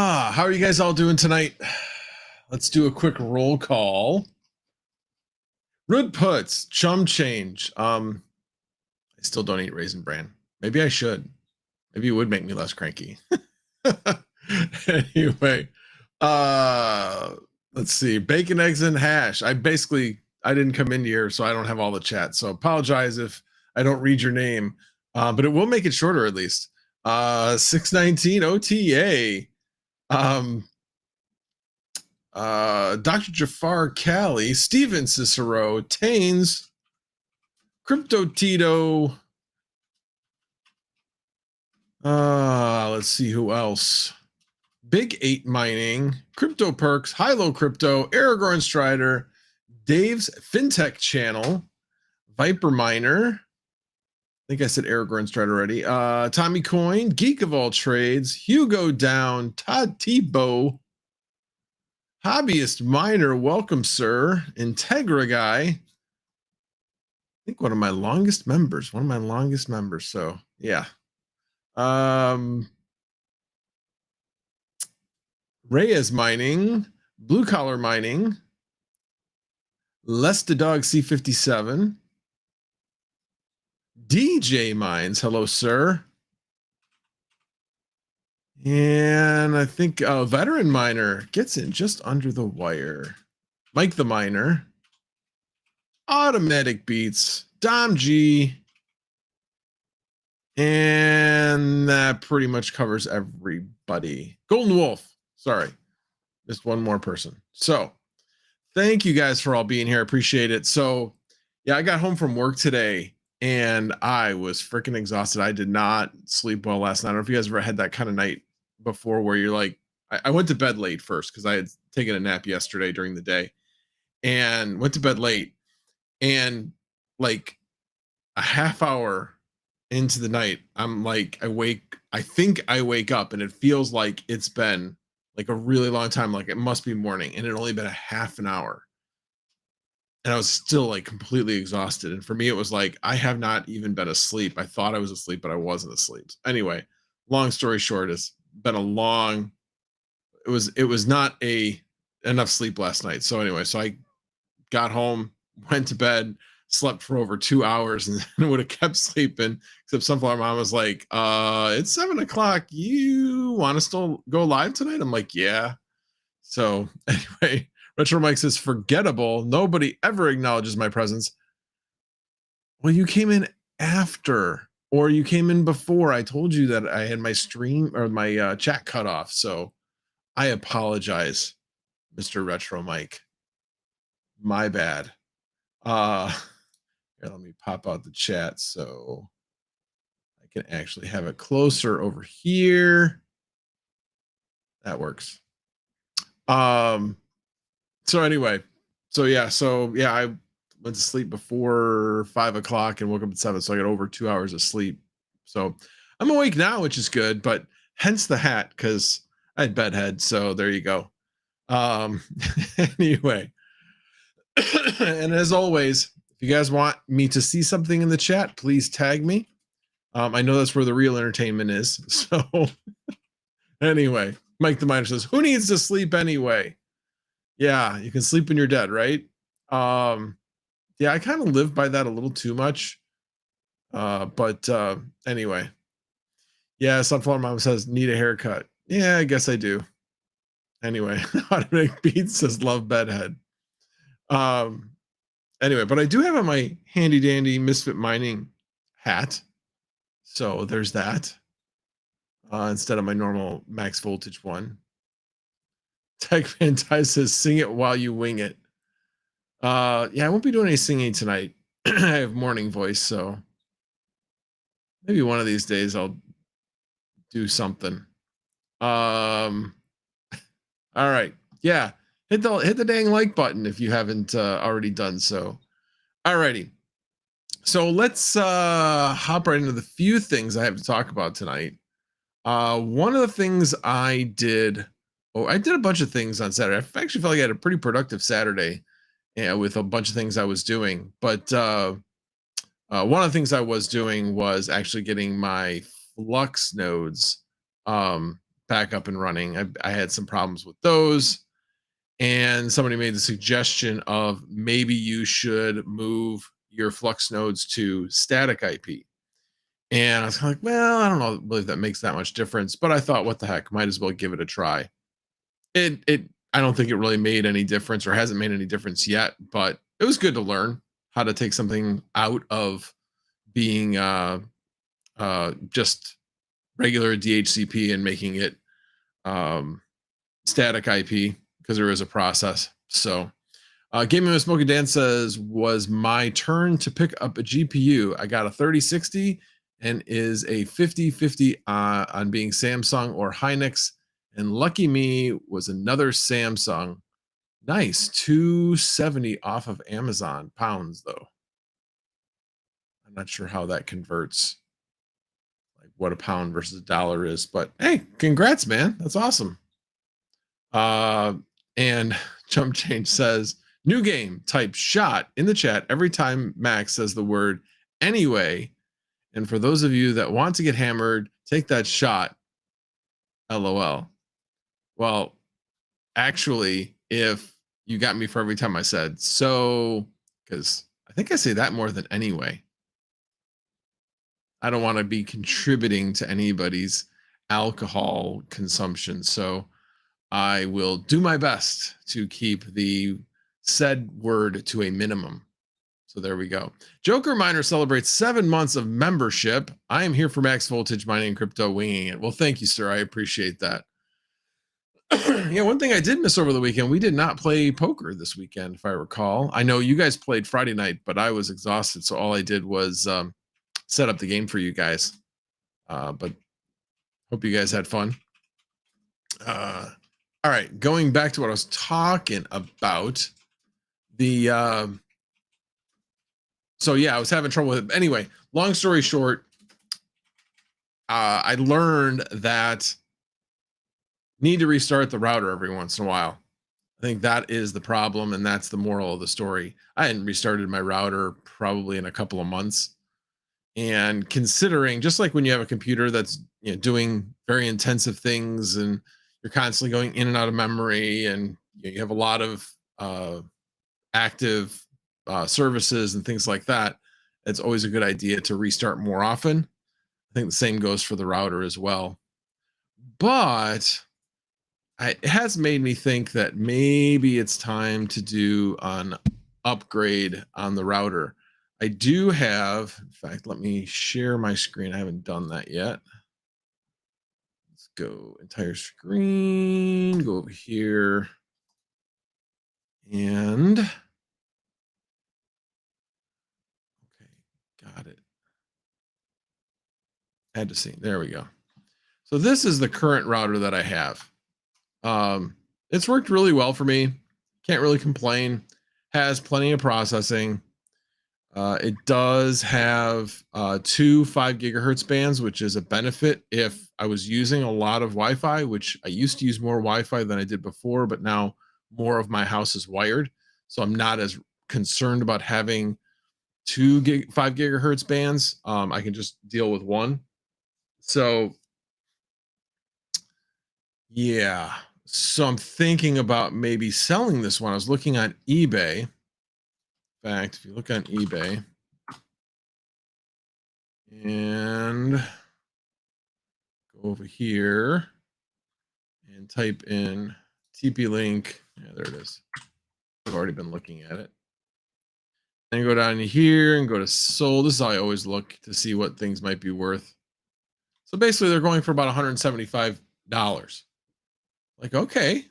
How are you guys all doing tonight? Let's do a quick roll call. Root puts, chum change. I still don't eat Raisin Bran. Maybe I should. Maybe it would make me less cranky. Anyway, let's see. Bacon, eggs, and hash. I didn't come in here, so I don't have all the chat. So apologize if I don't read your name, but it will make it shorter at least. 619 OTA. Dr. Jafar Cali, Steven Cicero, Taines, Crypto Tito. Let's see who else. Big 8 Mining, Crypto Perks, Hilo Crypto, Aragorn Strider, Dave's FinTech Channel, Viper Miner. I think I said Aragorn Strider already. Tommy Coin, Geek of All Trades, Hugo Down, Todd Tebow, Hobbyist Miner, welcome, sir. Integra Guy. I think one of my longest members. So, yeah. Reyes Mining, Blue Collar Mining, Les the Dog C57, DJ Mines, hello, sir. And I think Veteran Miner gets in just under the wire. Mike the Miner, Automatic Beats, Dom G, and that pretty much covers everybody. Golden Wolf, sorry, just one more person. So thank you guys for all being here. I appreciate it. So yeah, I got home from work today and I was freaking exhausted. I did not sleep well last night. I don't know if you guys ever had that kind of night before where you're like, I went to bed late first because I had taken a nap yesterday during the day and went to bed late, and like a half hour into the night, I'm like, I think I wake up and it feels like it's been like a really long time. Like it must be morning, and it only been a half an hour. And I was still like completely exhausted. And for me, it was like, I have not even been asleep. I thought I was asleep, but I wasn't asleep. Anyway, long story short, it's been a long, it was not enough sleep last night. So anyway, so I got home, went to bed, slept for over 2 hours, and would have kept sleeping, except Sunflower Mom was like, it's 7 o'clock. You want to still go live tonight? I'm like, yeah. So anyway, Retro Mike says, forgettable. Nobody ever acknowledges my presence. Well, you came in after, or you came in before. I told you that I had my stream or my chat cut off. So I apologize, Mr. Retro Mike. My bad. Here, let me pop out the chat so I can actually have it closer over here. That works. So anyway, I went to sleep before 5 o'clock and woke up at 7, so I got over 2 hours of sleep. So I'm awake now, which is good, but hence the hat, because I had bedhead. So there you go. Anyway, and as always, if you guys want me to see something in the chat, please tag me. I know that's where the real entertainment is. So anyway, Mike the Miner says, who needs to sleep anyway? Yeah, you can sleep when you're dead, right? Yeah, I kind of live by that a little too much. But anyway. Yeah, Sunflower Mom says, need a haircut. Yeah, I guess I do. Anyway, Automatic Beats says, love bedhead. Anyway, but I do have on my handy dandy Misfit Mining hat. So there's that. Instead of my normal max voltage one. Tech Fantai says, sing it while you wing it. Yeah, I won't be doing any singing tonight. I have morning voice, so maybe one of these days I'll do something. All right. Yeah. Hit the dang like button if you haven't already done so. All righty. So let's hop right into the few things I have to talk about tonight. One of the things I did a bunch of things on Saturday. I actually felt like I had a pretty productive Saturday with a bunch of things I was doing. But one of the things I was doing was actually getting my Flux nodes back up and running. I had some problems with those, and somebody made the suggestion of maybe you should move your Flux nodes to static IP. And I was kind of like, well, I don't know, believe that makes that much difference. But I thought, what the heck, might as well give it a try. I don't think it really made any difference, or hasn't made any difference yet, but it was good to learn how to take something out of being just regular DHCP and making it static IP, because there is a process. So Gaming with Smoky Dan says, was my turn to pick up a GPU. I got a 3060 and is a 50-50 on being Samsung or Hynix. And lucky me was another Samsung. Nice. 270 off of Amazon pounds, though. I'm not sure how that converts, like what a pound versus a dollar is, but hey, congrats, man. That's awesome. And Jump Change says, new game, type shot in the chat every time Max says the word anyway. And for those of you that want to get hammered, take that shot. LOL. Well, actually, if you got me for every time I said so, because I think I say that more than anyway. I don't want to be contributing to anybody's alcohol consumption. So I will do my best to keep the said word to a minimum. So there we go. Joker Miner celebrates 7 months of membership. I am here for max voltage mining and crypto winging it. Well, thank you, sir. I appreciate that. Yeah, one thing I did miss over the weekend, we did not play poker this weekend, if I recall. I know you guys played Friday night, but I was exhausted. So all I did was set up the game for you guys. But hope you guys had fun. All right, going back to what I was talking about. So yeah, I was having trouble with it. Anyway, long story short, I learned that need to restart the router every once in a while. I think that is the problem, and that's the moral of the story. I hadn't restarted my router probably in a couple of months. And considering, just like when you have a computer that's doing very intensive things and you're constantly going in and out of memory, and you have a lot of active services and things like that, it's always a good idea to restart more often. I think the same goes for the router as well. But it has made me think that maybe it's time to do an upgrade on the router. I do have, in fact, let me share my screen. I haven't done that yet. Let's go entire screen, go over here. And okay, got it. Had to see. There we go. So this is the current router that I have. It's worked really well for me. Can't really complain. Has plenty of processing. It does have 2 5 gigahertz bands, which is a benefit if I was using a lot of Wi-Fi, which I used to use more Wi-Fi than I did before, but now more of my house is wired. So I'm not as concerned about having 5 gigahertz bands. I can just deal with one. So yeah. So I'm thinking about maybe selling this one. I was looking on eBay. In fact, if you look on eBay and go over here and type in TP-Link. Yeah, there it is. I've already been looking at it. And go down here and go to sold. This is how I always look to see what things might be worth. So basically they're going for about $175. Like, okay,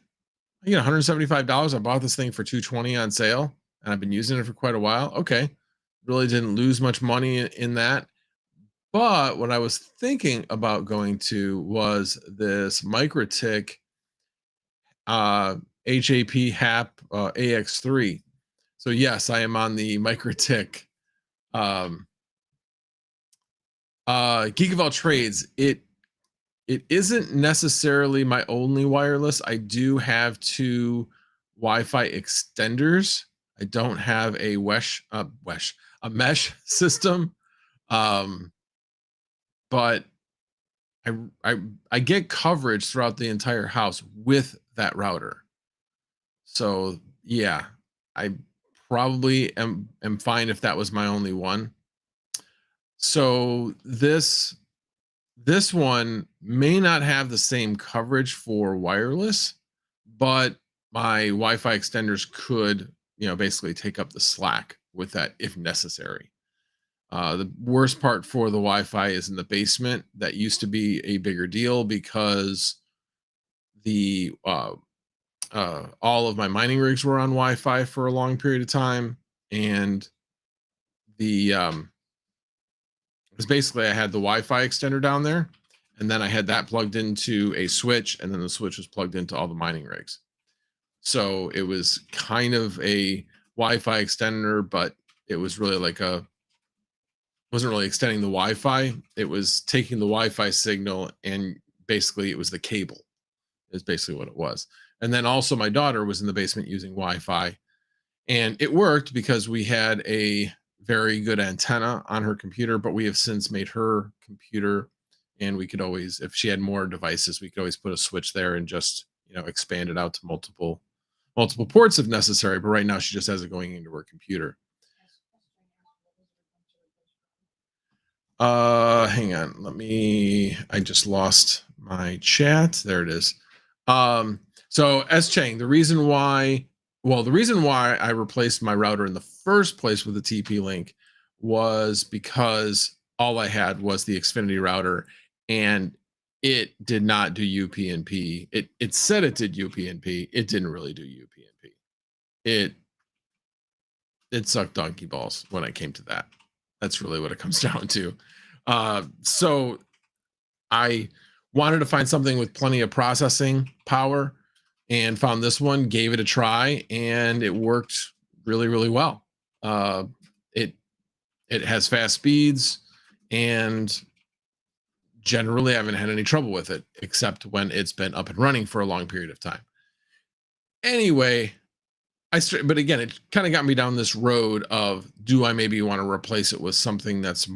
I get $175. I bought this thing for $220 on sale, and I've been using it for quite a while. Okay, really didn't lose much money in that. But what I was thinking about going to was this MikroTik HAP HAP AX3. So yes, I am on the MikroTik Geek of All Trades. It isn't necessarily my only wireless. I do have 2 Wi-Fi extenders. I don't have a mesh system. But I get coverage throughout the entire house with that router. So yeah, I probably am fine if that was my only one. So this one may not have the same coverage for wireless, but my Wi-Fi extenders could, basically take up the slack with that if necessary. The worst part for the Wi-Fi is in the basement. That used to be a bigger deal because the all of my mining rigs were on Wi-Fi for a long period of time, and the it was basically I had the Wi-Fi extender down there, and then I had that plugged into a switch, and then the switch was plugged into all the mining rigs. So it was kind of a Wi-Fi extender, but it was really like wasn't really extending the Wi-Fi. It was taking the Wi-Fi signal, and basically it was the cable is basically what it was. And then also my daughter was in the basement using Wi-Fi, and it worked because we had a very good antenna on her computer, but we have since made her computer, and we could always, if she had more devices, we could always put a switch there and just, expand it out to multiple ports if necessary. But right now she just has it going into her computer. Hang on. I just lost my chat. There it is. So S Chang, the reason why I replaced my router in the first place with the TP-Link was because all I had was the Xfinity router, and it did not do UPnP. It said it did UPnP. It didn't really do UPnP. It sucked donkey balls when it came to that. That's really what it comes down to. So I wanted to find something with plenty of processing power, and found this one, gave it a try, and it worked really, really well. It has fast speeds, and generally I haven't had any trouble with it, except when it's been up and running for a long period of time. Anyway, but again, it kind of got me down this road of, do I maybe want to replace it with something that's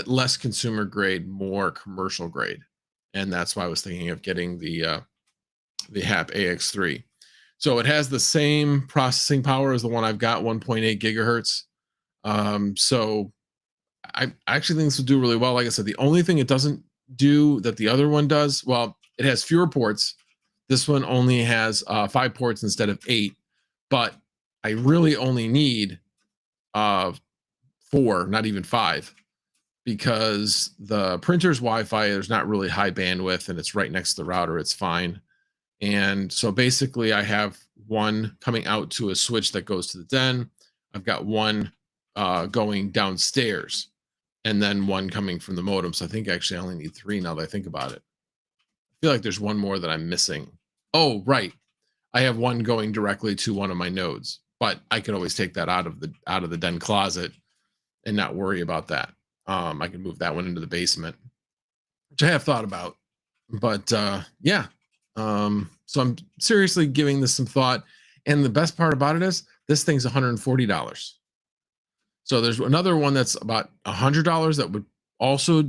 less consumer grade, more commercial grade? And that's why I was thinking of getting the HAP AX3. So it has the same processing power as the one I've got, 1.8 gigahertz. So I actually think this will do really well. Like I said, the only thing it doesn't do that the other one does, well, it has fewer ports. This one only has 5 ports instead of 8, but I really only need 4, not even 5, because the printer's Wi-Fi, there's not really high bandwidth, and it's right next to the router. It's fine. And so basically I have one coming out to a switch that goes to the den. I've got one going downstairs, and then one coming from the modem. So I think actually I only need 3 now that I think about it. I feel like there's one more that I'm missing. Oh, right. I have one going directly to one of my nodes, but I could always take that out of the den closet and not worry about that. I can move that one into the basement, which I have thought about. But yeah. So I'm seriously giving this some thought. And the best part about it is this thing's $140. So there's another one that's about $100 that would also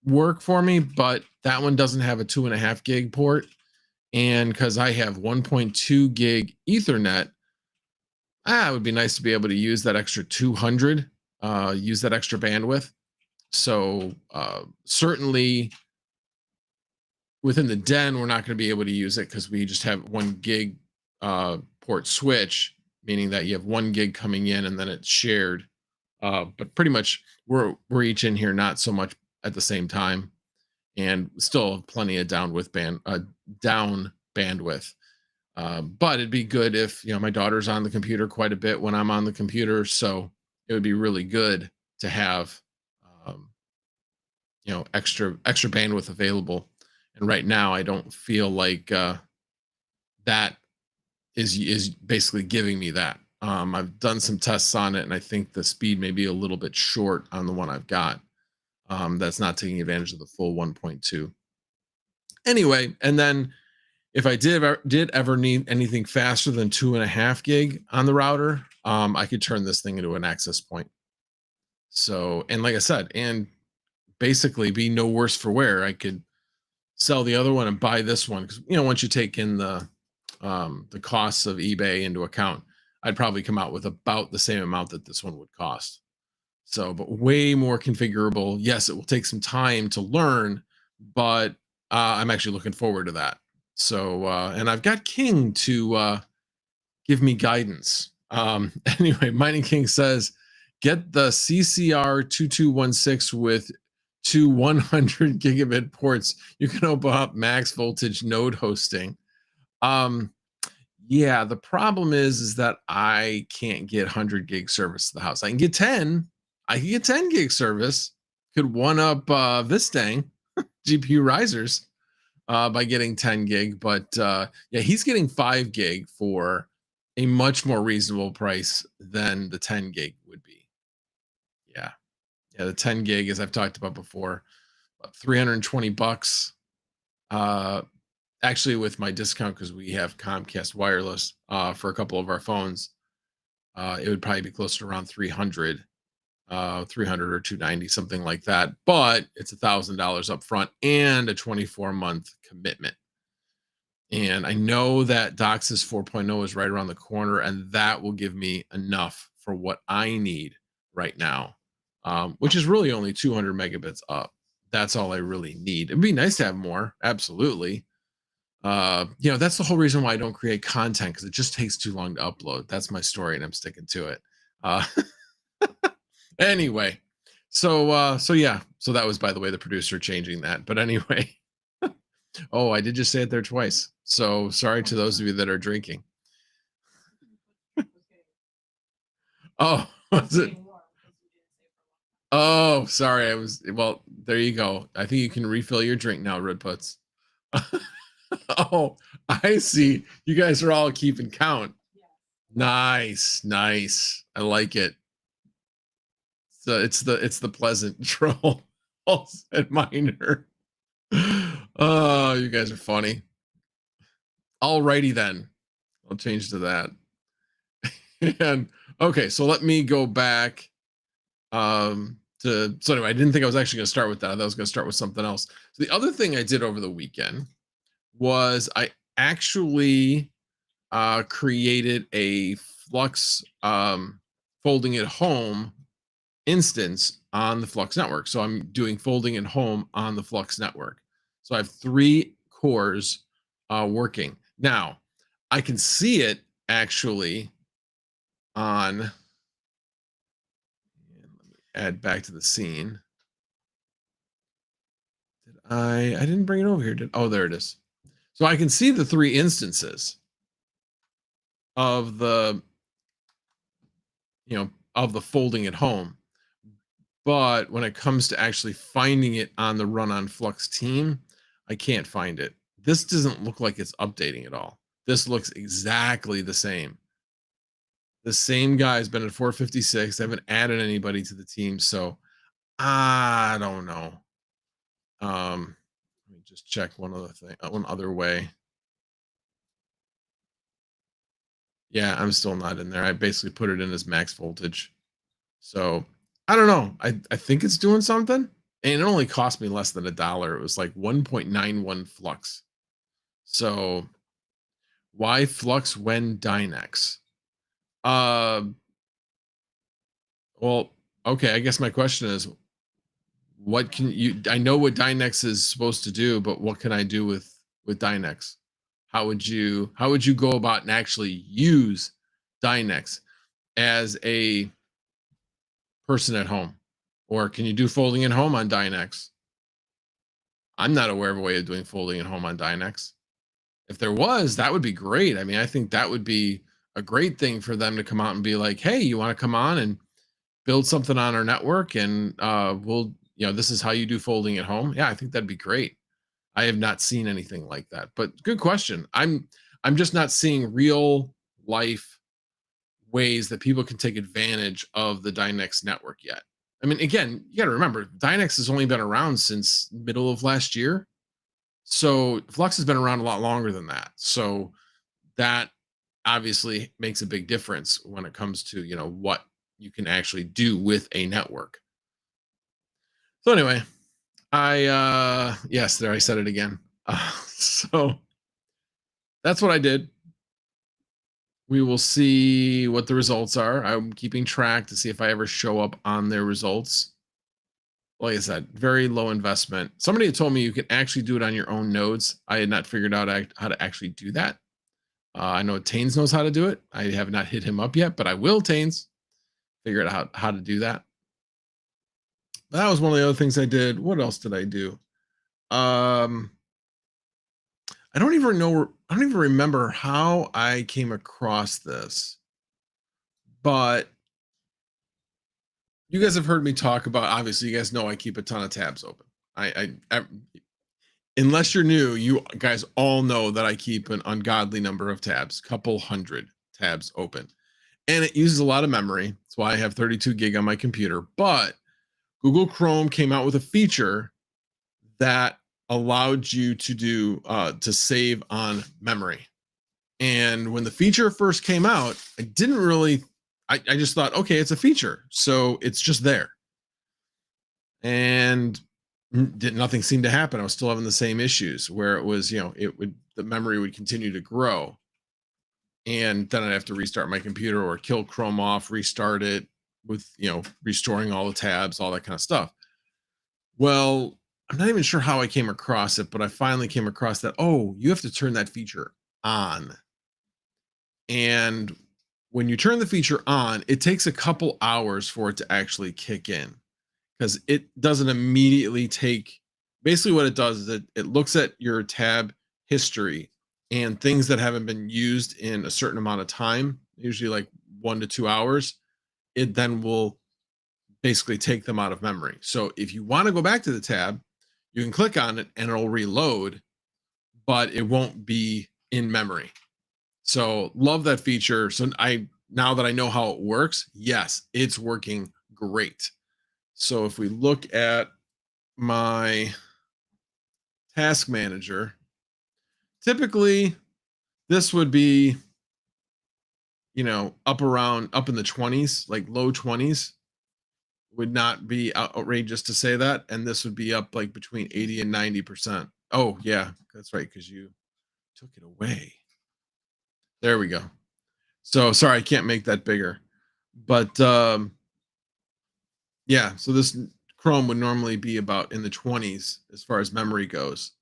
work for me, but that one doesn't have a 2.5 gig port. And because I have 1.2 gig Ethernet, it would be nice to be able to use that extra 200, use that extra bandwidth. So certainly within the den, we're not going to be able to use it because we just have 1 gig port switch, meaning that you have 1 gig coming in and then it's shared. But pretty much we're each in here, not so much at the same time, and still plenty of down bandwidth. But it'd be good if, my daughter's on the computer quite a bit when I'm on the computer. So it would be really good to have, extra bandwidth available. And right now I don't feel like that is basically giving me that. I've done some tests on it, and I think the speed may be a little bit short on the one I've got. That's not taking advantage of the full 1.2. Anyway, and then if I did ever need anything faster than 2.5 gig on the router, I could turn this thing into an access point. So, and like I said, and basically be no worse for wear. I could sell the other one and buy this one because once you take in the costs of eBay into account, I'd probably come out with about the same amount that this one would cost. So, but way more configurable. Yes, it will take some time to learn, but I'm actually looking forward to that. So, and I've got King to give me guidance. Anyway, Mining King says, get the CCR2216 with two 100 gigabit ports. You can open up max voltage node hosting. Yeah, the problem is that I can't get 100 gig service to the house. I can get 10. I can get 10 gig service. Could one up this dang GPU risers by getting 10 gig, but yeah, he's getting 5 gig for a much more reasonable price than the 10 gig would be. Yeah. Yeah, the 10 gig, as I've talked about before, about 320 bucks. Actually, with my discount, because we have Comcast wireless for a couple of our phones, it would probably be closer to around 300 or 290, something like that. But it's $1,000 up front and a 24-month commitment. And I know that DOCSIS 4.0 is right around the corner, and that will give me enough for what I need right now, which is really only 200 megabits up. That's all I really need. It'd be nice to have more, absolutely. That's the whole reason why I don't create content, because it just takes too long to upload. That's my story, and I'm sticking to it. Anyway, so yeah, so that was, by the way, the producer changing that. But anyway, oh, I did just say it there twice. So sorry to those of you that are drinking. Oh, was it? Oh, sorry. Well, there you go. I think you can refill your drink now, Red Puts. Oh, I see. You guys are all keeping count. Nice, nice. I like it. So it's the pleasant troll and miner. Oh, you guys are funny. Alrighty then. I'll change to that. And okay, so let me go back so anyway, I didn't think I was actually going to start with that. I thought I was going to start with something else. So the other thing I did over the weekend was I actually created a Flux folding at home instance on the Flux network. So I'm doing folding at home on the Flux network. So I have 3 cores working. Now, I can see it actually on, let me add back to the scene. I didn't bring it over here. Oh, there it is. So I can see the 3 instances of the, of the folding at home. But when it comes to actually finding it on the run on Flux team, I can't find it. This doesn't look like it's updating at all. This looks exactly the same. The same guy's been at 456. I haven't added anybody to the team, so I don't know. Let me just check one other way. Yeah, I'm still not in there. I basically put it in as max voltage. So I don't know. I think it's doing something. And it only cost me less than $1. It was like 1.91 Flux. So why Flux when Dynex? Well, okay, I guess my question is, what can you, I know what Dynex is supposed to do, but what can I do with Dynex? How would you go about and actually use Dynex as a person at home? Or can you do folding at home on Dynex? I'm not aware of a way of doing folding at home on Dynex. If there was, that would be great. I mean, I think that would be a great thing for them to come out and be like, hey, you want to come on and build something on our network, and we'll, this is how you do folding at home. Yeah, I think that'd be great. I have not seen anything like that, but good question. I'm just not seeing real life ways that people can take advantage of the Dynex network yet. I mean, again, you got to remember, Dynex has only been around since middle of last year. So Flux has been around a lot longer than that. So that obviously makes a big difference when it comes to, what you can actually do with a network. So anyway, Yes, there I said it again. So that's what I did. We will see what the results are. I'm keeping track to see if I ever show up on their results. Like I said, very low investment. Somebody had told me you can actually do it on your own nodes. I had not figured out how to actually do that. I know Taines knows how to do it. I have not hit him up yet, but I will, Taines, figure out how to do that. That was one of the other things I did. What else did I do? I don't even remember how I came across this, but you guys have heard me talk about, obviously you guys know I keep a ton of tabs open. I unless you're new, you guys all know that I keep an ungodly number of tabs, couple hundred tabs open. And it uses a lot of memory. That's why I have 32 gig on my computer. But Google Chrome came out with a feature that allowed you to do to save on memory. And when the feature first came out, I didn't really, I just thought, okay, it's a feature, so it's just there. And nothing seemed to happen. I was still having the same issues where it was, the memory would continue to grow. And then I'd have to restart my computer or kill Chrome off, restart it with, restoring all the tabs, all that kind of stuff. Well, I'm not even sure how I came across it, but I finally came across that, oh, you have to turn that feature on. And when you turn the feature on, it takes a couple hours for it to actually kick in because it doesn't immediately take. Basically, what it does is it looks at your tab history and things that haven't been used in a certain amount of time, usually like 1 to 2 hours. It then will basically take them out of memory. So if you want to go back to the tab, you can click on it and it'll reload, but it won't be in memory. So love that feature. So now that I know how it works, yes, it's working great. So if we look at my task manager, typically this would be, up in the 20s, like low 20s. Would not be outrageous to say that. And this would be up like between 80 and 90%. Oh, yeah, that's right, because you took it away. There we go. So sorry, I can't make that bigger. But yeah, so this Chrome would normally be about in the 20s as far as memory goes.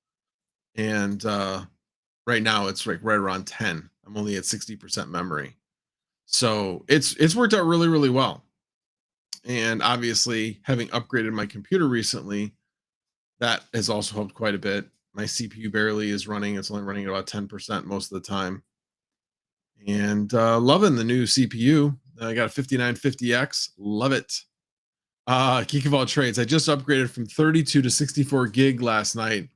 And right now it's like right around 10. I'm only at 60% memory. So it's worked out really, really well. And obviously, having upgraded my computer recently, that has also helped quite a bit. My CPU barely is running. It's only running at about 10% most of the time. And loving the new CPU. I got a 5950X. Love it. Geek of all trades. I just upgraded from 32 to 64 gig last night.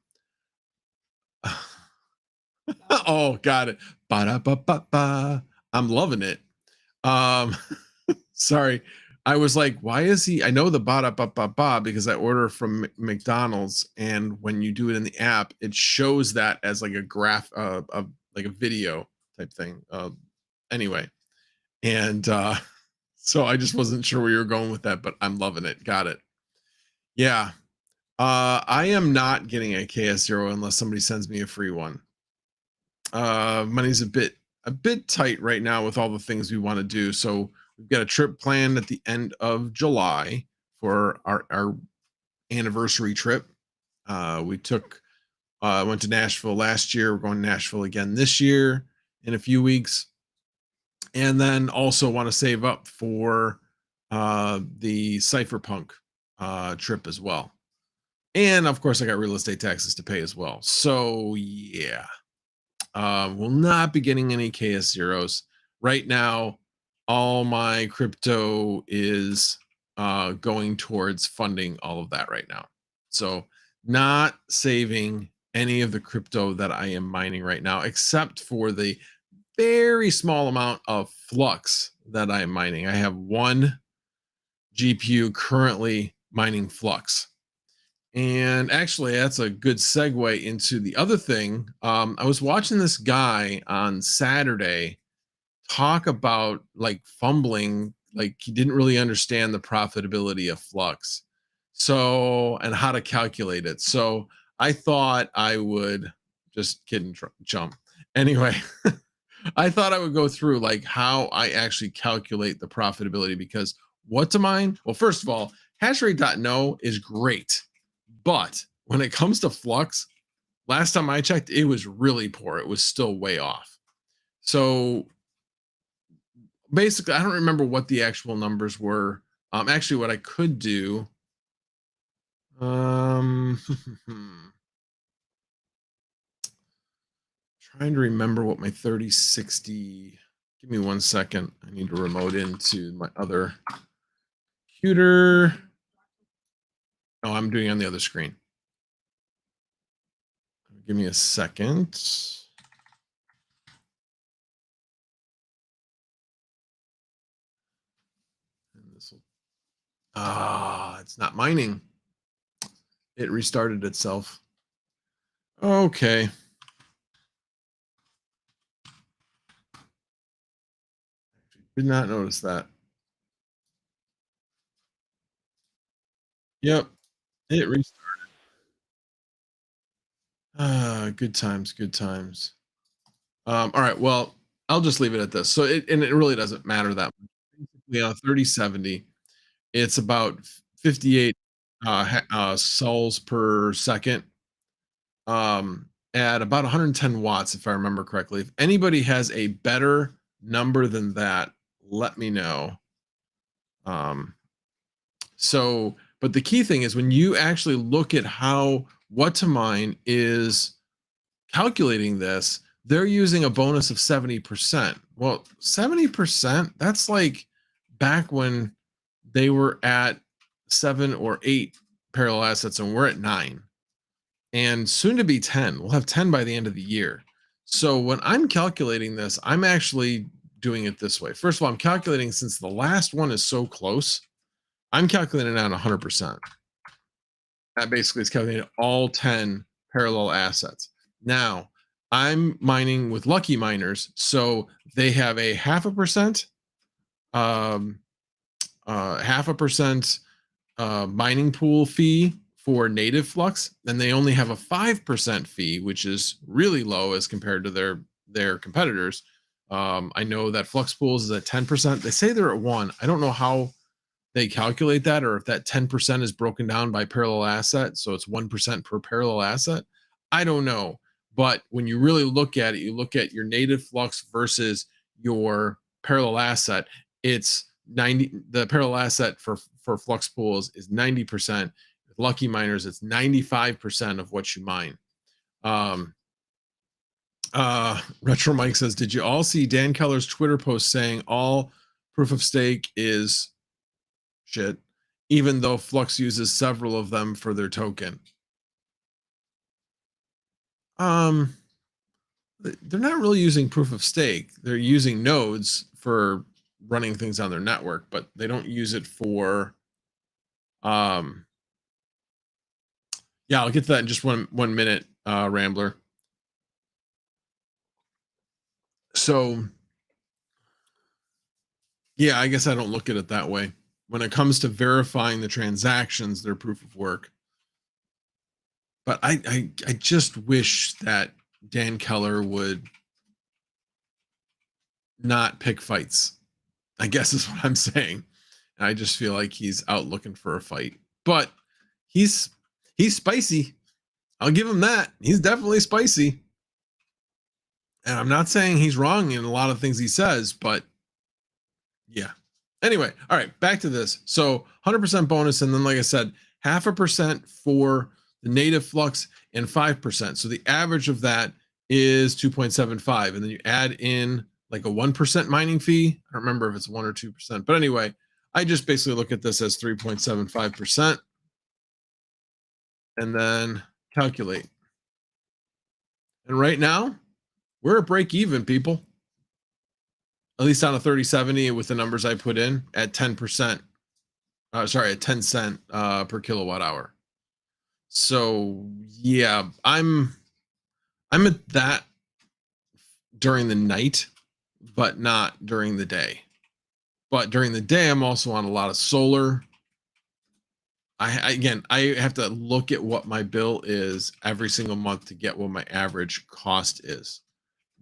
Oh, got it. Ba-da-ba-ba-ba. I'm loving it. Sorry. I was like, why is he? I know the ba-da-ba-ba-ba because I order from McDonald's, and when you do it in the app, it shows that as like a graph, like a video type thing. Anyway, and so I just wasn't sure where you were going with that, but I'm loving it. Got it. Yeah. I am not getting a KS0 unless somebody sends me a free one. Money's a bit tight right now with all the things we want to do. So we've got a trip planned at the end of July for our anniversary trip. We went to Nashville last year. We're going to Nashville again this year in a few weeks. And then also want to save up for the Cypherpunk trip as well. And of course, I got real estate taxes to pay as well. So yeah, will not be getting any KS0s right now. All my crypto is going towards funding all of that right now. So not saving any of the crypto that I am mining right now, except for the very small amount of Flux that I am mining. I have one GPU currently mining Flux. And actually, that's a good segue into the other thing. I was watching this guy on Saturday talk about like fumbling, like he didn't really understand the profitability of Flux. So, and how to calculate it. So I thought I would just kidding jump. Anyway, I thought I would go through like how I actually calculate the profitability because what to mine? Well, first of all, hashrate.no is great. But when it comes to Flux, last time I checked, it was really poor. It was still way off. So basically, I don't remember what the actual numbers were. Actually, what I could do, trying to remember what my 3060. Give me 1 second. I need to remote into my other computer. Oh, I'm doing it on the other screen. Give me a second. It's not mining. It restarted itself. Okay. Did not notice that. Yep. It restarted. Good times, good times. All right. Well, I'll just leave it at this. So it really doesn't matter that much. Basically, on 3070, it's about 58 sols per second. At about 110 watts, if I remember correctly. If anybody has a better number than that, let me know. But the key thing is when you actually look at how what to mine is calculating this, they're using a bonus of 70%. Well, 70%, that's like back when they were at 7 or 8 parallel assets and we're at 9. And soon to be 10. We'll have 10 by the end of the year. So when I'm calculating this, I'm actually doing it this way. First of all, I'm calculating since the last one is so close, I'm calculating it on 100%. That basically is calculating all 10 parallel assets. Now, I'm mining with lucky miners, so they have a 0.5%, 0.5% mining pool fee for native Flux, and they only have a 5% fee, which is really low as compared to their competitors. I know that Flux Pools is at 10%. They say they're at 1. I don't know how they calculate that, or if that 10% is broken down by parallel asset, so it's 1% per parallel asset. I don't know. But when you really look at it, you look at your native Flux versus your parallel asset, it's 90. The parallel asset for Flux pools is 90%. With lucky miners, it's 95% of what you mine. Retro Mike says, did you all see Dan Keller's Twitter post saying all proof of stake is shit, even though Flux uses several of them for their token? They're not really using proof of stake. They're using nodes for running things on their network, but they don't use it for yeah, I'll get to that in just one minute, Rambler. So yeah, I guess I don't look at it that way. When it comes to verifying the transactions, they're proof of work. But I just wish that Dan Keller would not pick fights, I guess is what I'm saying. I just feel like he's out looking for a fight. But he's spicy. I'll give him that. He's definitely spicy. And I'm not saying he's wrong in a lot of things he says, but yeah. Anyway, all right, back to this. So 100% bonus, and then like I said, 0.5% for the native Flux and 5%. So the average of that is 2.75, and then you add in like a 1% mining fee. I don't remember if it's 1 or 2%, but anyway, I just basically look at this as 3.75%, and then calculate. And right now, we're at break even, people. At least on a 3070 with the numbers I put in at 10%. Sorry, at 10 cent per kilowatt hour. So yeah, I'm at that during the night, but not during the day. But during the day, I'm also on a lot of solar. Again, I have to look at what my bill is every single month to get what my average cost is.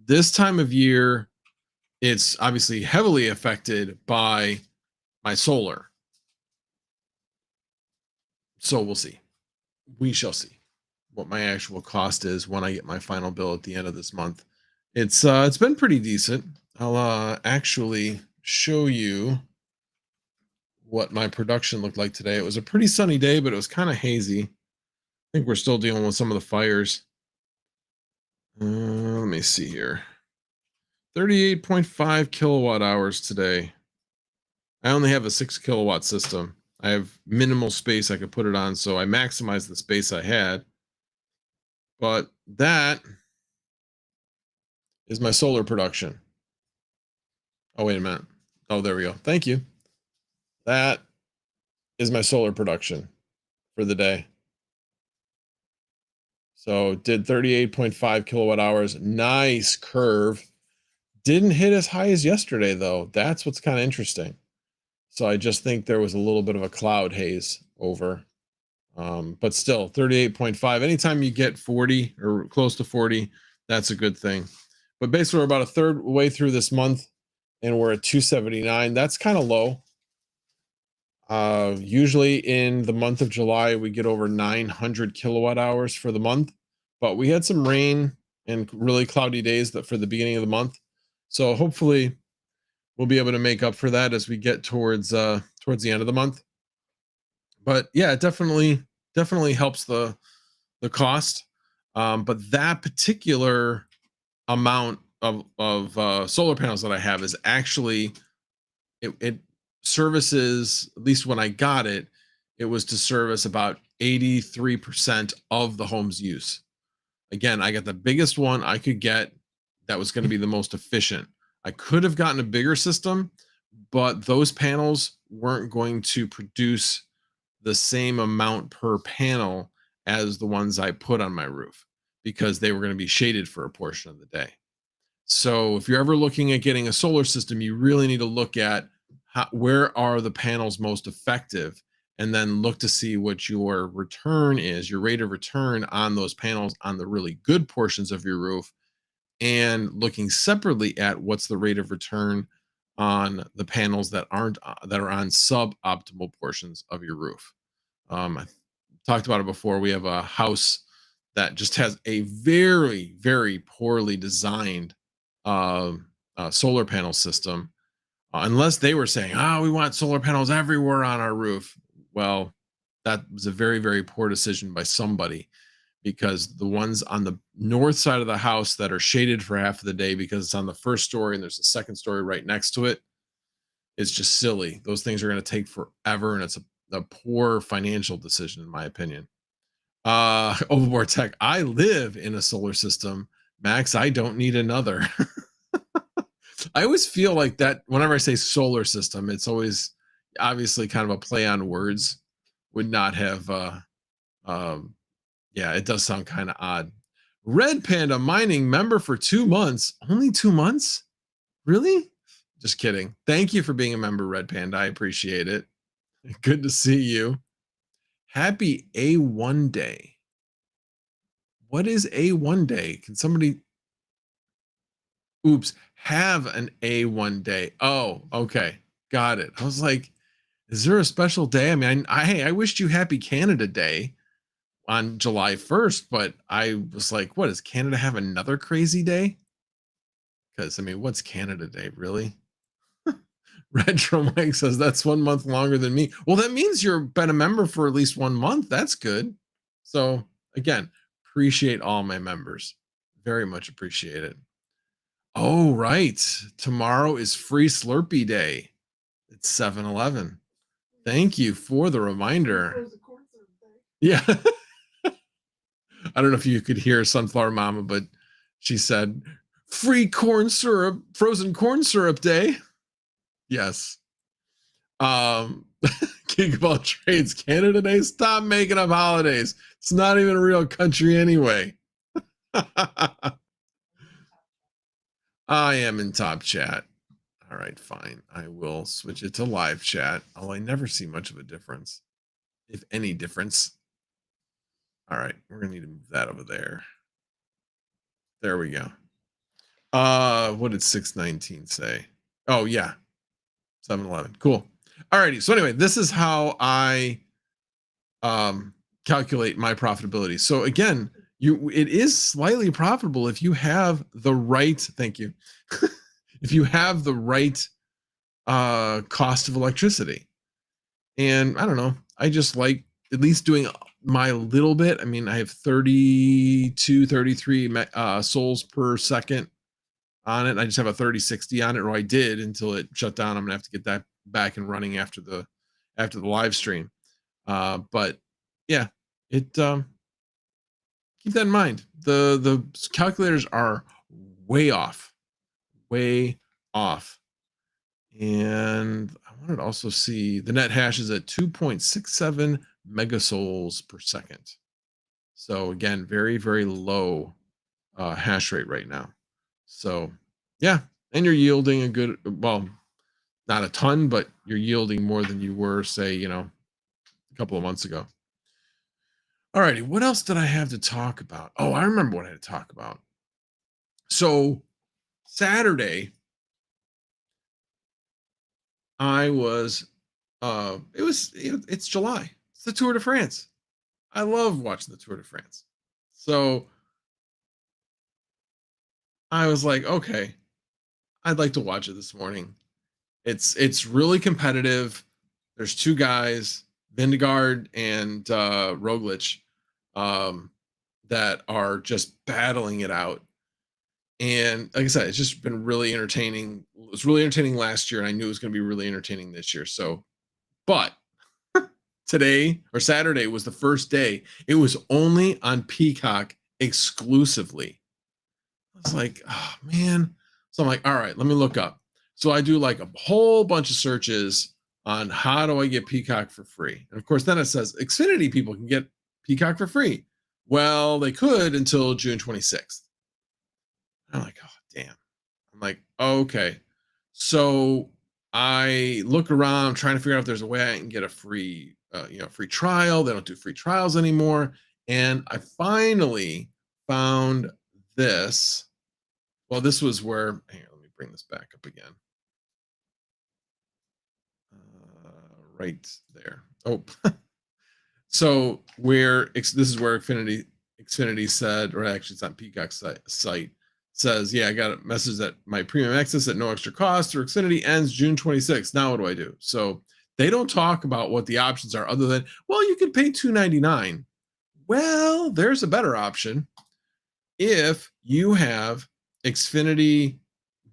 This time of year, it's obviously heavily affected by my solar. So we'll see. We shall see what my actual cost is when I get my final bill at the end of this month. It's been pretty decent. I'll actually show you what my production looked like today. It was a pretty sunny day, but it was kind of hazy. I think we're still dealing with some of the fires. Let me see here. 38.5 kilowatt hours today. I only have a 6 kilowatt system. I have minimal space I could put it on, so I maximized the space I had. But that is my solar production. Oh, wait a minute. Oh, there we go. Thank you. That is my solar production for the day. So did 38.5 kilowatt hours. Nice curve. Didn't hit as high as yesterday, though. That's what's kind of interesting. So I just think there was a little bit of a cloud haze over. But still, 38.5. Anytime you get 40 or close to 40, that's a good thing. But basically, we're about a third way through this month, and we're at 279. That's kind of low. Usually in the month of July, we get over 900 kilowatt hours for the month, but we had some rain and really cloudy days that for the beginning of the month. So hopefully we'll be able to make up for that as we get towards the end of the month. But yeah, it definitely helps the cost. But that particular amount of solar panels that I have is actually it services, at least when I got it, it was to service about 83% of the home's use. Again, I got the biggest one I could get that was going to be the most efficient. I could have gotten a bigger system, but those panels weren't going to produce the same amount per panel as the ones I put on my roof because they were going to be shaded for a portion of the day. So if you're ever looking at getting a solar system, you really need to look at where are the panels most effective, and then look to see what your return is, your rate of return on those panels on the really good portions of your roof, and looking separately at what's the rate of return on the panels that aren't that are on suboptimal portions of your roof. I talked about it before. We have a house that just has a very, very poorly designed solar panel system. Unless they were saying, "Oh, we want solar panels everywhere on our roof." Well, that was a very, very poor decision by somebody, because the ones on the north side of the house that are shaded for half of the day because it's on the first story and there's a second story right next to it, it's just silly. Those things are going to take forever, and it's a poor financial decision, in my opinion. Overboard Tech, I live in a solar system. Max, I don't need another. I always feel like that whenever I say solar system, it's always obviously kind of a play on words. Would not have, yeah, it does sound kind of odd. Red Panda Mining member for 2 months. Only 2 months? Really? Just kidding. Thank you for being a member, Red Panda. I appreciate it. Good to see you. Happy A1 Day. What is A1 Day? Can somebody... Oops, have an A1 day. Oh, okay. Got it. I was like, is there a special day? I mean, I wished you happy Canada Day on July 1st, but I was like, what, does Canada have another crazy day? Because, I mean, what's Canada Day, really? Retro Mike says that's 1 month longer than me. Well, that means you've been a member for at least 1 month. That's good. So, again, appreciate all my members. Very much appreciate it. Oh, right. Tomorrow is Free Slurpee Day. It's 7-Eleven. Thank you for the reminder. Yeah. I don't know if you could hear Sunflower Mama, but she said, free corn syrup, frozen corn syrup day. Yes. Kickball Trades Canada Day. Stop making up holidays. It's not even a real country anyway. I am in top chat. All right, fine. I will switch it to live chat. Oh, I never see much of a difference. if any difference. All right, we're gonna need to move that over there. There we go. What did 619 say? Oh yeah, 711. Cool. Alrighty. So anyway, this is how I calculate my profitability. So again, it is slightly profitable if you have the right, thank you. If you have the right cost of electricity. And I don't know, I just like at least doing my little bit. I mean, I have 32, 33 souls per second on it. I just have a 3060 on it, or I did until it shut down. I'm gonna have to get that back and running after the live stream. But yeah, it keep that in mind. The calculators are way off, way off. And I wanted to also see the net hash is at 2.67 megasouls per second. So again, very, very low hash rate right now. So yeah, and you're yielding a good, well, not a ton, but you're yielding more than you were, say, a couple of months ago. All righty, what else did I have to talk about? Oh, I remember what I had to talk about. So Saturday, I was it's July. It's the Tour de France. I love watching the Tour de France. So I was like, okay, I'd like to watch it this morning. It's really competitive. There's two guys, Vingegaard and Roglic, that are just battling it out. And like I said, it's just been really entertaining. It was really entertaining last year, and I knew it was going to be really entertaining this year. So, but today or Saturday was the first day. It was only on Peacock exclusively. I was like, oh man. So I'm like, all right, let me look up. So I do like a whole bunch of searches on how do I get Peacock for free. And of course, then it says Xfinity people can get Peacock for free. Well, they could until June 26th. I'm like, oh damn. I'm like, okay. So I look around trying to figure out if there's a way I can get a free, free trial. They don't do free trials anymore. And I finally found this. Well, this was where, here, let me bring this back up again. Right there. Oh, so this is where Xfinity said, or actually it's on Peacock's site, says, yeah, I got a message that my premium access at no extra cost or Xfinity ends June 26th. Now what do I do? So they don't talk about what the options are other than, well, you can pay $2.99. Well, there's a better option. If you have Xfinity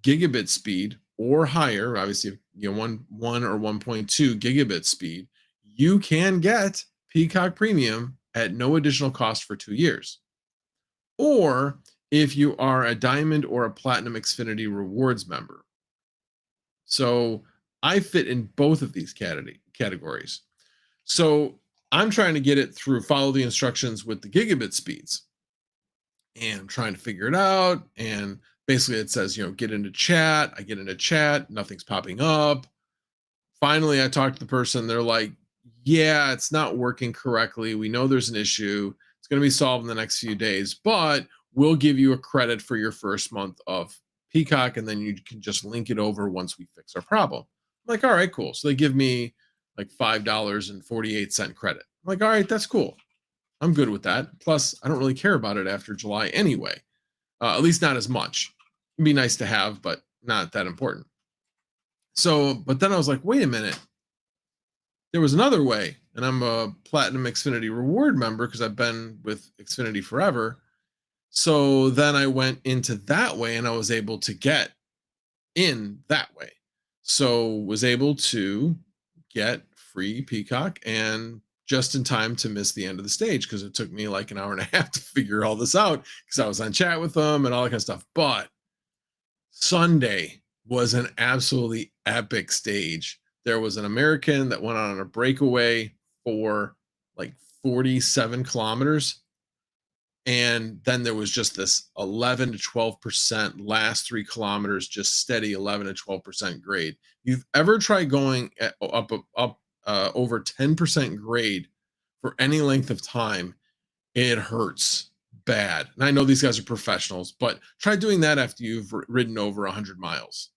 gigabit speed or higher, obviously, 1 or 1.2 gigabit speed, you can get Peacock Premium at no additional cost for 2 years. Or if you are a Diamond or a Platinum Xfinity Rewards member. So I fit in both of these categories. So I'm trying to get it through follow the instructions with the gigabit speeds. And I'm trying to figure it out. And basically it says, get into chat. I get into chat. Nothing's popping up. Finally, I talked to the person. They're like, yeah, it's not working correctly. We know there's an issue. It's going to be solved in the next few days, but we'll give you a credit for your first month of Peacock, and then you can just link it over once we fix our problem. I'm like, all right, cool. So they give me like $5.48 credit. I'm like, all right, that's cool. I'm good with that. Plus, I don't really care about it after July anyway. At least not as much. It'd be nice to have, but not that important. So, but then I was like, wait a minute. There was another way, and I'm a Platinum Xfinity Reward member because I've been with Xfinity forever. So then I went into that way, and I was able to get in that way. So was able to get free Peacock and just in time to miss the end of the stage because it took me like an hour and a half to figure all this out because I was on chat with them and all that kind of stuff. But Sunday was an absolutely epic stage. There was an American that went on a breakaway for like 47 kilometers. And then there was just this 11 to 12% last 3 kilometers, just steady 11 to 12% grade. You've ever tried going up over 10% grade for any length of time, it hurts bad. And I know these guys are professionals, but try doing that after you've ridden over 100 miles.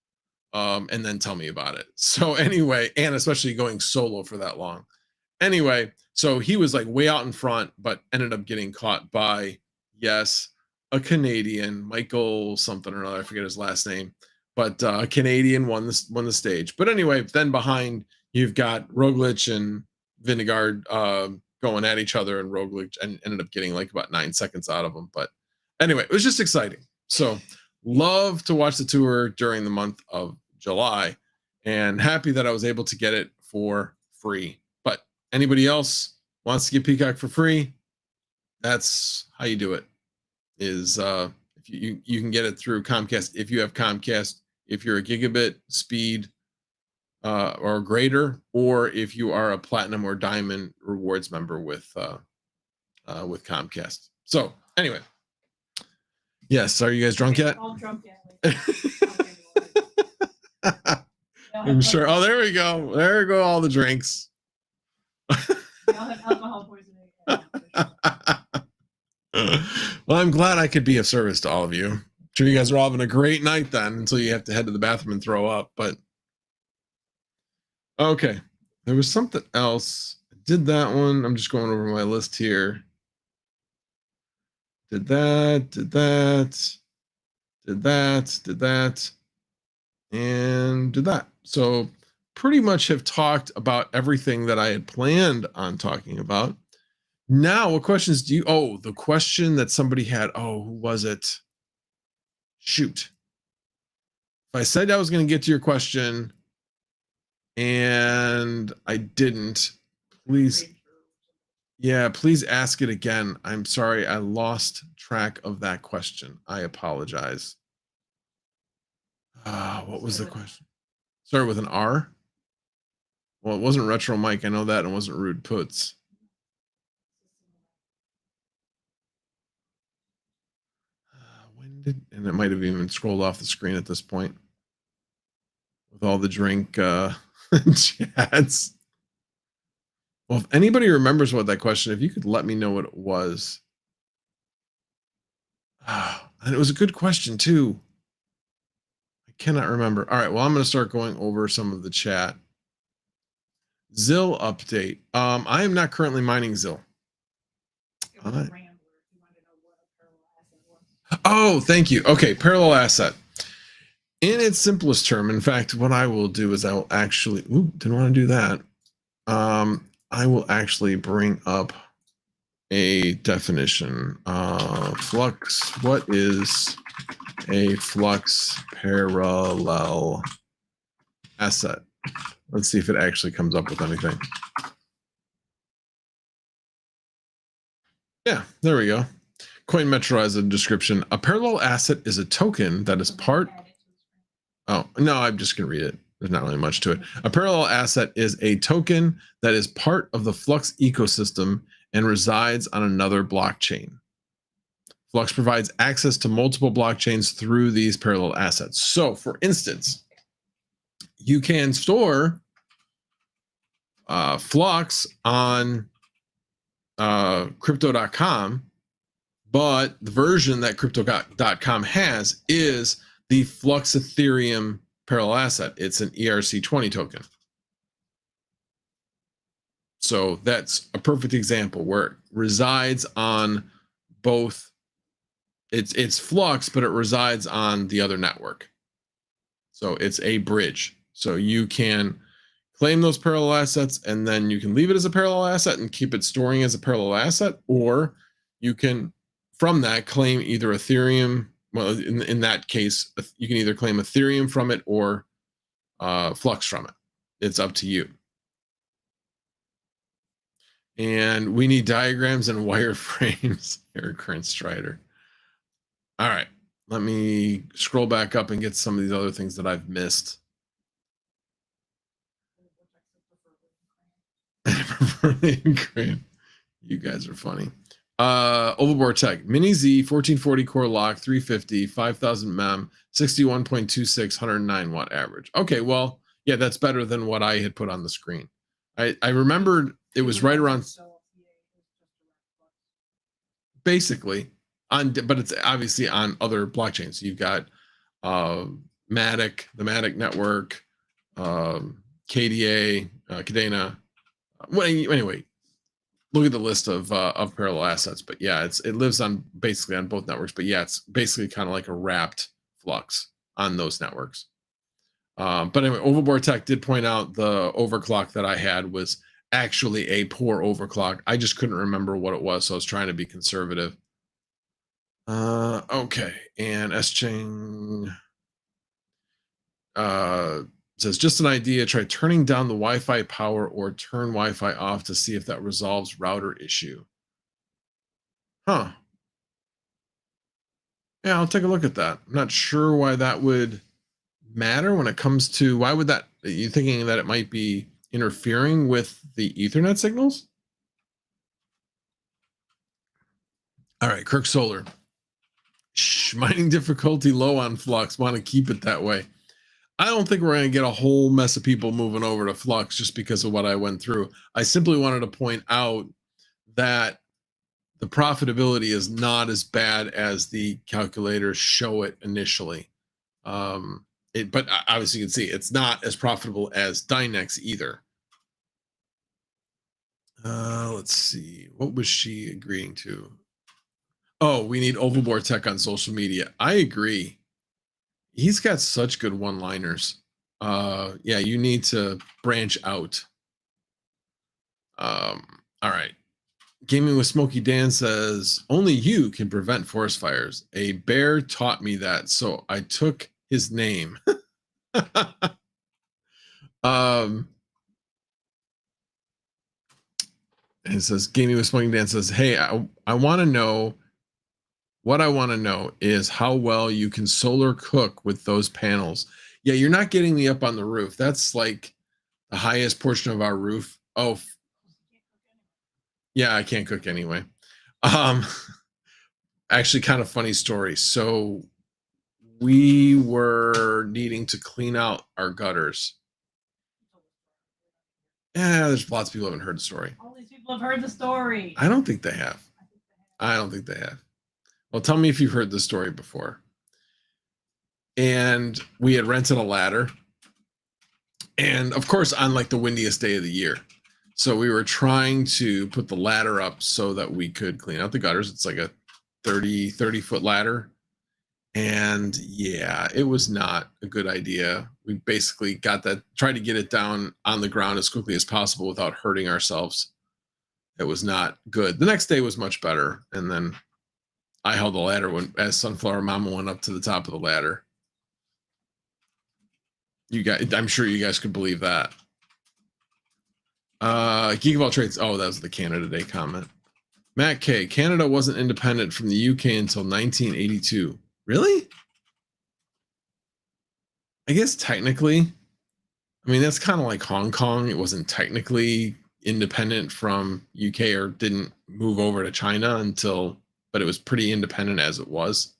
And then tell me about it. So anyway, and especially going solo for that long. Anyway, so he was like way out in front, but ended up getting caught by, yes, a Canadian, Michael something or another. I forget his last name, but a Canadian won the stage. But anyway, then behind you've got Roglic and Vingegaard going at each other, and Roglic and ended up getting like about 9 seconds out of them. But anyway, it was just exciting. So love to watch the tour during the month of July, and happy that I was able to get it for free. But anybody else wants to get Peacock for free, that's how you do it. Is if you can get it through Comcast if you have Comcast, if you're a gigabit speed or greater, or if you are a platinum or diamond rewards member with Comcast. So anyway, yes, are you guys drunk yet? All drunk yet. I'm sure. Oh, there we go. There go all the drinks. I'll have alcohol poisoning. Well, I'm glad I could be of service to all of you. I'm sure you guys are all having a great night then, until you have to head to the bathroom and throw up. But okay, there was something else. I did that one. I'm just going over my list here. Did that, did that, did that, did that, and did that. So pretty much have talked about everything that I had planned on talking about. Now, what questions do you, oh, the question that somebody had, oh, who was it? Shoot. If I said I was going to get to your question and I didn't, please, yeah, please ask it again. I'm sorry, I lost track of that question. I apologize. What was the question? Started with an R? Well, it wasn't Retro Mike, I know that, and it wasn't Rude Puts. When did, and it might have even scrolled off the screen at this point with all the drink chats. Well, if anybody remembers what that question, if you could let me know what it was. And it was a good question too. I cannot remember. All right, well, I'm going to start going over some of the chat. Zill update. I am not currently mining Zill. Oh, thank you. Okay, parallel asset. In its simplest term, in fact, what I will do is I will actually, didn't want to do that. I will actually bring up a definition. Flux, what is a flux parallel asset? Let's see if it actually comes up with anything. Yeah, there we go. Coin Metro has a description. A parallel asset is a token that is part. Oh, no, I'm just going to read it. There's not really much to it. A parallel asset is a token that is part of the Flux ecosystem and resides on another blockchain. Flux provides access to multiple blockchains through these parallel assets. So, for instance, you can store Flux on crypto.com, but the version that crypto.com has is the Flux Ethereum parallel asset. It's an ERC20 token. So that's a perfect example where it resides on both. It's Flux, but it resides on the other network. So it's a bridge. So you can claim those parallel assets, and then you can leave it as a parallel asset and keep it storing as a parallel asset, or you can, from that, claim either Ethereum. Well, in that case, you can either claim Ethereum from it or Flux from it. It's up to you. And we need diagrams and wireframes. Eric Current Strider. All right, let me scroll back up and get some of these other things that I've missed. You guys are funny. Overboard Tech Mini Z 1440 core lock 350 5000 mem 61.26 109 watt average. Okay, well, yeah, that's better than what I had put on the screen. I remembered it was right around. basically on, but it's obviously on other blockchains. So you've got Matic, the Matic network, KDA, Cadena. Well, anyway, look at the list of parallel assets. But yeah, it lives on basically on both networks. But yeah, it's basically kind of like a wrapped Flux on those networks. But anyway, Overboard Tech did point out the overclock that I had was actually a poor overclock. I just couldn't remember what it was, so I was trying to be conservative. Okay, and S-Ching says, just an idea, try turning down the Wi-Fi power or turn Wi-Fi off to see if that resolves router issue. Huh. Yeah, I'll take a look at that. I'm not sure why that would matter when it comes to, why would that, are you thinking that it might be interfering with the Ethernet signals? All right, Kirk Solar. Mining difficulty low on Flux. Want to keep it that way. I don't think we're going to get a whole mess of people moving over to Flux just because of what I went through. I simply wanted to point out that the profitability is not as bad as the calculators show it initially. But obviously you can see it's not as profitable as Dynex either. Let's see. What was she agreeing to? Oh, we need Overboard Tech on social media. I agree. He's got such good one-liners. Yeah, you need to branch out. All right. Gaming with Smokey Dan says, only you can prevent forest fires. A bear taught me that, so I took his name. And it says, Gaming with Smoking Dan says, hey, I want to know, what I want to know is how well you can solar cook with those panels. Yeah, you're not getting me up on the roof. That's like the highest portion of our roof. Oh, yeah, I can't cook anyway. Actually, kind of funny story. So we were needing to clean out our gutters. Yeah, there's lots of people who haven't heard the story. All these people have heard the story. I don't think they have. I don't think they have. Well, tell me if you've heard the story before. And we had rented a ladder. And of course, on like the windiest day of the year. So we were trying to put the ladder up so that we could clean out the gutters. It's like a 30 foot ladder. And yeah, it was not a good idea. We basically tried to get it down on the ground as quickly as possible without hurting ourselves. It was not good. The next day was much better. And then I held the ladder as Sunflower Mama went up to the top of the ladder. I'm sure you guys could believe that. Geek of all trades. Oh, that was the Canada Day comment. Matt K. Canada wasn't independent from the UK until 1982. Really? I guess technically. I mean, that's kind of like Hong Kong. It wasn't technically independent from UK or didn't move over to China until, but it was pretty independent as it was.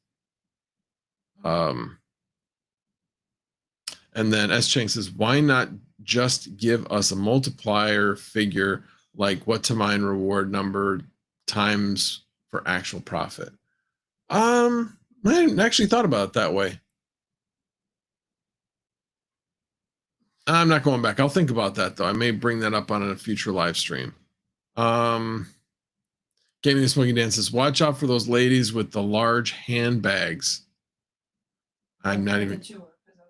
And then S. Chang says, why not just give us a multiplier figure like what to mine reward number times for actual profit? I hadn't actually thought about it that way. I'm not going back. I'll think about that though. I may bring that up on a future live stream. Gaming and Smoking Dan says, watch out for those ladies with the large handbags. I'm not even.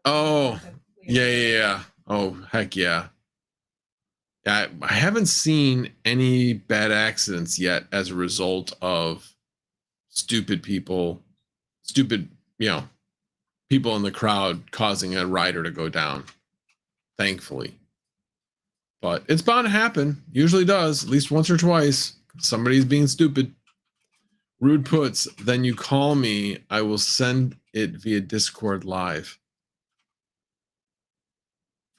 Oh, yeah. Oh, heck yeah. I haven't seen any bad accidents yet as a result of stupid people, people in the crowd causing a rider to go down, thankfully. But it's bound to happen. Usually does, at least once or twice. Somebody's being stupid. Rude puts, then you call me. I will send it via Discord live.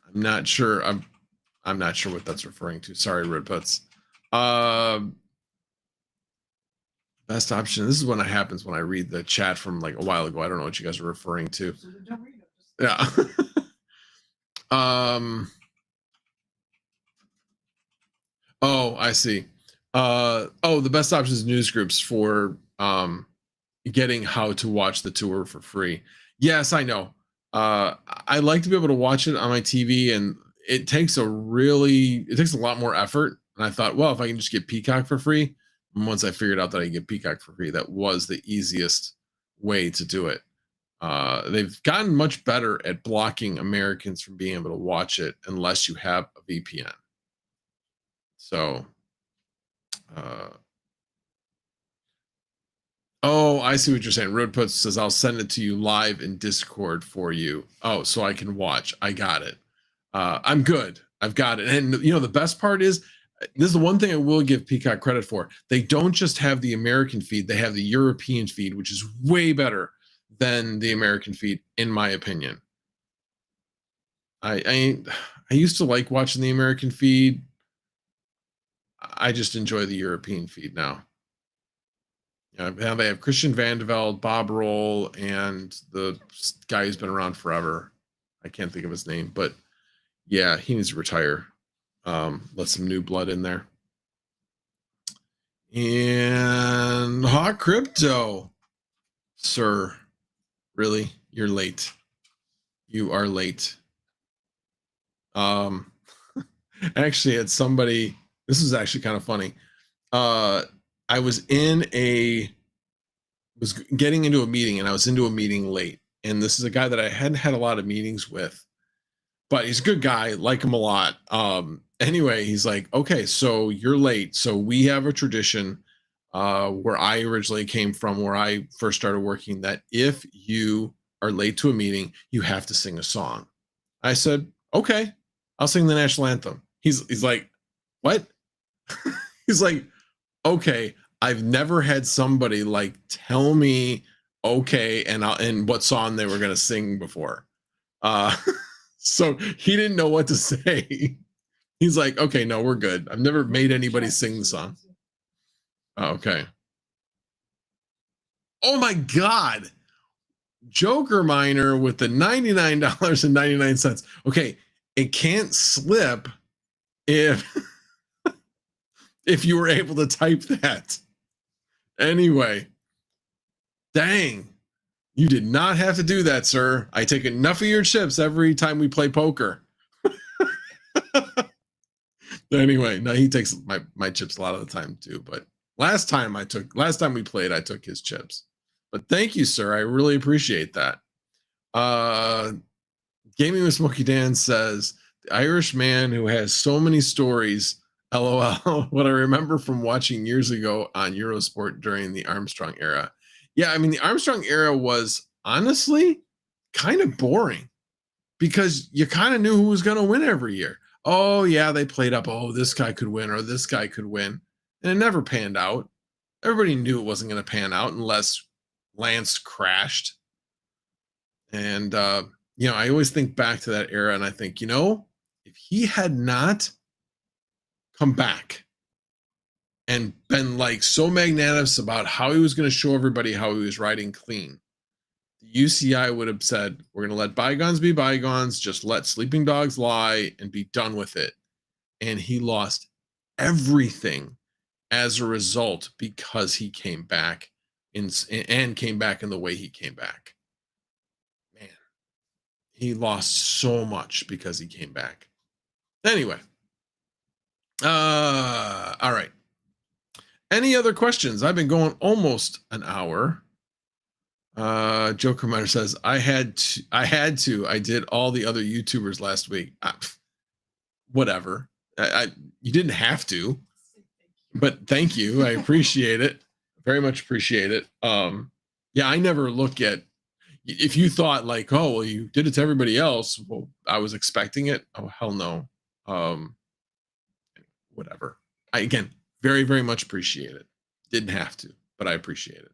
I'm not sure. I'm not sure what that's referring to. Sorry, Rude puts. Best option. This is when it happens when I read the chat from like a while ago. I don't know what you guys are referring to. Yeah. Oh, I see. The best option is news groups for getting how to watch the tour for free. Yes, I know. I like to be able to watch it on my TV, and it takes a lot more effort. And I thought, well, if I can just get Peacock for free, and once I figured out that I can get Peacock for free, that was the easiest way to do it. They've gotten much better at blocking Americans from being able to watch it unless you have a VPN. So, oh, I see what you're saying. Roadputs says, I'll send it to you live in Discord for you. Oh, so I can watch. I got it. I'm good. I've got it. And you know, the best part is, this is the one thing I will give Peacock credit for. They don't just have the American feed, they have the European feed, which is way better than the American feed, in my opinion. I used to like watching the American feed. I just enjoy the European feed now. Now they have Christian Vandeveld, Bob Roll, and the guy who's been around forever. I can't think of his name, but yeah, he needs to retire. Let some new blood in there. And Hot Crypto, sir, really, you're late. You are late. Actually, it's somebody. This is actually kind of funny. I was getting into a meeting, and I was into a meeting late. And this is a guy that I hadn't had a lot of meetings with, but he's a good guy, like him a lot. Anyway, he's like, okay, so you're late. So we have a tradition where I originally came from, where I first started working, that if you are late to a meeting, you have to sing a song. I said, okay, I'll sing the national anthem. He's like, what? He's like, okay, I've never had somebody like tell me okay and what song they were gonna sing before. So he didn't know what to say. He's like, okay, no, we're good. I've never made anybody sing the song. Oh, okay. Oh my God. Joker Miner with the $99.99. Okay, it can't slip if you were able to type that. Anyway, dang, you did not have to do that, sir. I take enough of your chips every time we play poker. Anyway, no, he takes my chips a lot of the time too. But last time we played, I took his chips. But thank you, sir. I really appreciate that. Gaming with Smokey Dan says, the Irish man who has so many stories, LOL, what I remember from watching years ago on Eurosport during the Armstrong era. Yeah, I mean, the Armstrong era was honestly kind of boring because you kind of knew who was going to win every year. Oh, yeah, they played up, oh, this guy could win or this guy could win. And it never panned out. Everybody knew it wasn't going to pan out unless Lance crashed. And, you know, I always think back to that era and I think, you know, if he had not come back and been like so magnanimous about how he was going to show everybody how he was riding clean, the UCI would have said, we're going to let bygones be bygones, just let sleeping dogs lie and be done with it. And he lost everything as a result because he came back and came back in the way he came back. Man, he lost so much because he came back. Anyway, all right. Any other questions? I've been going almost an hour. Joker Miner says, I did all the other YouTubers last week. Whatever. You didn't have to, but thank you. I appreciate it. Very much appreciate it. Yeah, I never look at, if you thought like, oh, well, you did it to everybody else. Well, I was expecting it. Oh, hell no. Whatever. Again, very, very much appreciate it. Didn't have to, but I appreciate it.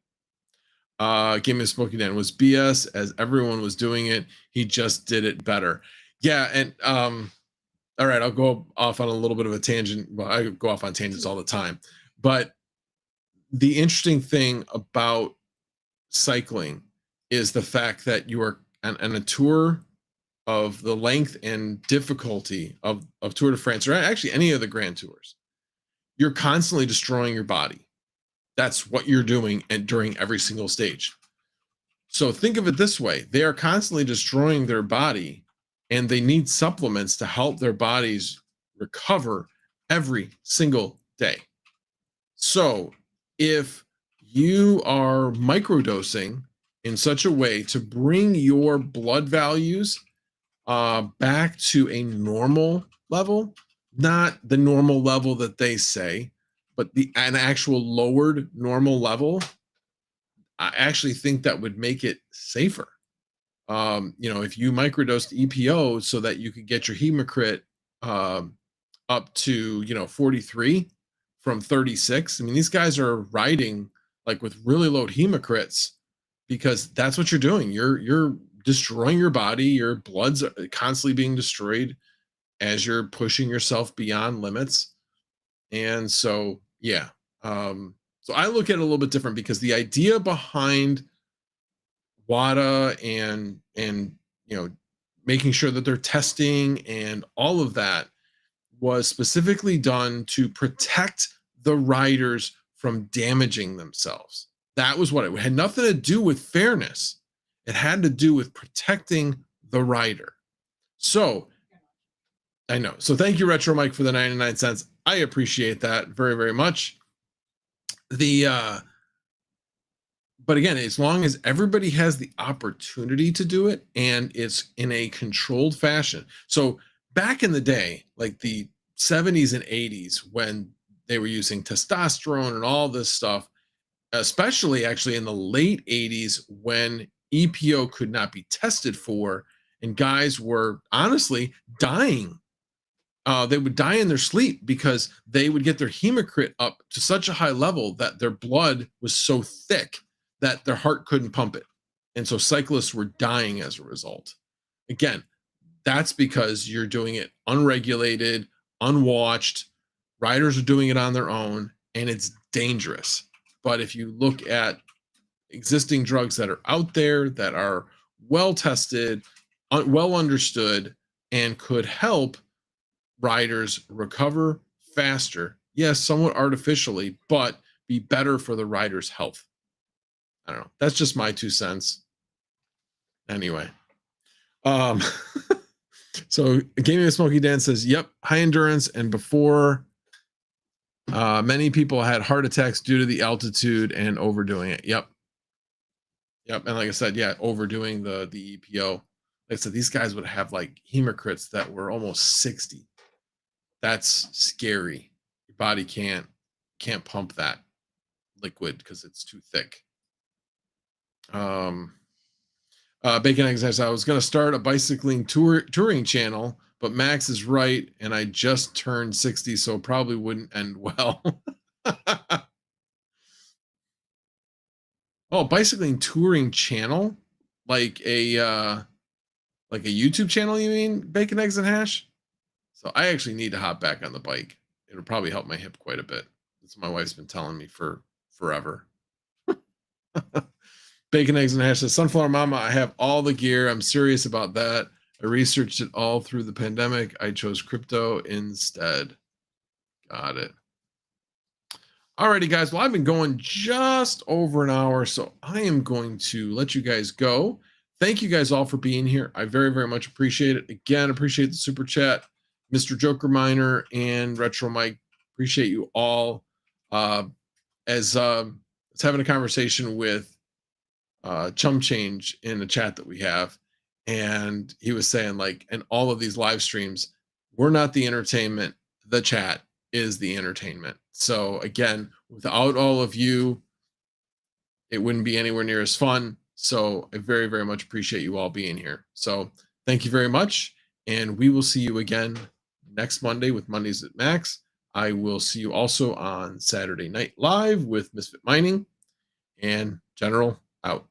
Game of Smoky Dan was BS as everyone was doing it. He just did it better. Yeah. And, all right, I'll go off on a little bit of a tangent. Well, I go off on tangents all the time, but the interesting thing about cycling is the fact that you are on a tour of the length and difficulty of Tour de France, or actually any of the Grand Tours, you're constantly destroying your body. That's what you're doing and during every single stage. So think of it this way. They are constantly destroying their body and they need supplements to help their bodies recover every single day. So if you are microdosing in such a way to bring your blood values back to a normal level, not the normal level that they say, but an actual lowered normal level, I actually think that would make it safer. If you microdosed EPO so that you could get your hematocrit up to 43 from 36. I mean, these guys are riding like with really low hemocrits because that's what you're doing. You're destroying your body. Your blood's constantly being destroyed as you're pushing yourself beyond limits. And so, yeah. So I look at it a little bit different because the idea behind WADA and making sure that they're testing and all of that was specifically done to protect the riders from damaging themselves. That was what it had nothing to do with fairness. It had to do with protecting the rider. So I know. So thank you, Retro Mike, for the 99 cents. I appreciate that very, very much. But again, as long as everybody has the opportunity to do it and it's in a controlled fashion. So back in the day, like the 70s and 80s, when they were using testosterone and all this stuff, especially actually in the late 80s when EPO could not be tested for, and guys were honestly dying. They would die in their sleep because they would get their hematocrit up to such a high level that their blood was so thick that their heart couldn't pump it. And so cyclists were dying as a result. Again, that's because you're doing it unregulated, unwatched. Riders are doing it on their own, and it's dangerous. But if you look at existing drugs that are out there that are well tested, well understood, and could help riders recover faster, yes, somewhat artificially, but be better for the rider's health. I don't know. That's just my 2 cents. Anyway. So Gaming with Smokey Dan says, yep, high endurance. And before many people had heart attacks due to the altitude and overdoing it. Yep. And like I said, yeah, overdoing the EPO. Like I said, these guys would have like hemocrits that were almost 60. That's scary. Your body can't pump that liquid because it's too thick. Bacon Eggs says, I was going to start a bicycling touring channel, but Max is right, and I just turned 60, so it probably wouldn't end well. Oh, bicycling touring channel? Like a YouTube channel, you mean, Bacon Eggs and Hash? So I actually need to hop back on the bike. It'll probably help my hip quite a bit. That's what my wife's been telling me for forever. Bacon, Eggs, and Hash says, Sunflower Mama, I have all the gear. I'm serious about that. I researched it all through the pandemic. I chose crypto instead. Got it. Alrighty, guys. Well, I've been going just over an hour, so I am going to let you guys go. Thank you guys all for being here. I very, very much appreciate it. Again, appreciate the super chat. Mr. Joker Miner and Retro Mike, appreciate you all. As having a conversation with Chum Change in the chat that we have, and he was saying, like, in all of these live streams, we're not the entertainment, the chat is the entertainment. So again, without all of you, it wouldn't be anywhere near as fun. So I very, very much appreciate you all being here. So thank you very much, and we will see you again next Monday with Mondays at Max. I will see you also on Saturday Night Live with Misfit Mining, and General out.